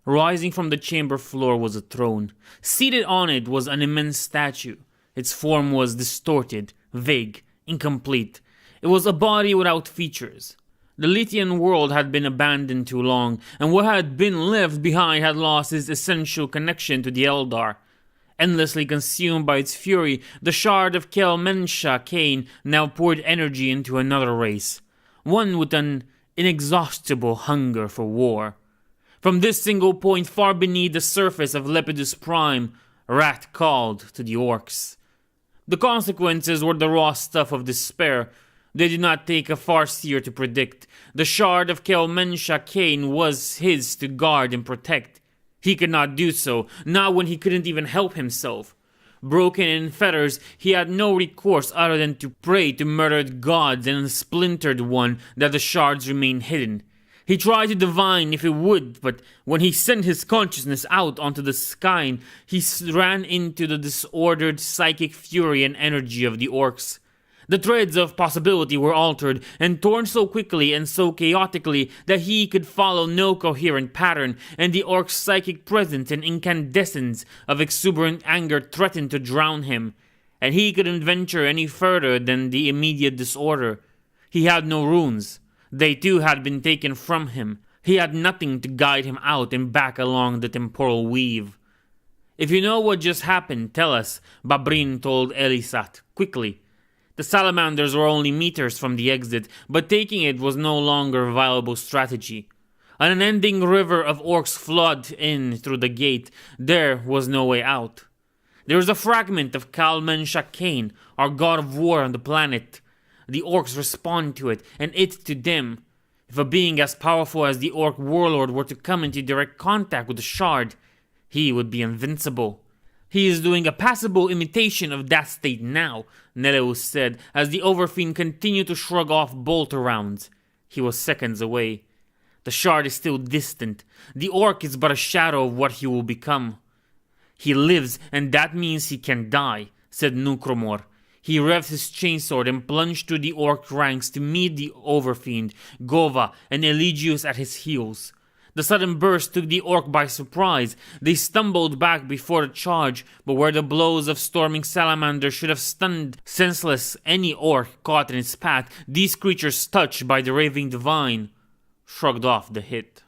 Rising from the chamber floor was a throne. Seated on it was an immense statue. Its form was distorted, vague, incomplete. It was a body without features. The Lithian world had been abandoned too long, and what had been left behind had lost its essential connection to the Eldar. Endlessly consumed by its fury, the shard of Khaine now poured energy into another race, one with an inexhaustible hunger for war. From this single point far beneath the surface of Lepidus Prime, Rat called to the Orks. The consequences were the raw stuff of despair. They did not take a farseer to predict. The shard of Khaine was his to guard and protect. He could not do so, not when he couldn't even help himself. Broken in fetters, he had no recourse other than to pray to murdered gods and a splintered one that the shards remained hidden. He tried to divine if it would, but when he sent his consciousness out onto the sky, he ran into the disordered psychic fury and energy of the Orks. The threads of possibility were altered and torn so quickly and so chaotically that he could follow no coherent pattern, and the Orcs' psychic presence and incandescence of exuberant anger threatened to drown him, and he couldn't venture any further than the immediate disorder. He had no runes. They too had been taken from him. He had nothing to guide him out and back along the temporal weave. "If you know what just happened, tell us," Babrin told Elisat, quickly. The salamanders were only meters from the exit, but taking it was no longer a viable strategy. An unending river of orcs flooded in through the gate. There was no way out. There was a fragment of Khaine, our god of war on the planet. The orcs respond to it, and it to them. If a being as powerful as the orc warlord were to come into direct contact with the shard, he would be invincible. "He is doing a passable imitation of that state now," Neleus said, as the Overfiend continued to shrug off bolt rounds. He was seconds away. "The shard is still distant. The orc is but a shadow of what he will become." "He lives, and that means he can die," said Nukromor. He revved his chainsword and plunged through the orc ranks to meet the Overfiend, Gova, and Eligius at his heels. The sudden burst took the orc by surprise. They stumbled back before the charge, but where the blows of storming salamanders should have stunned senseless any orc caught in its path, these creatures, touched by the raving divine, shrugged off the hit.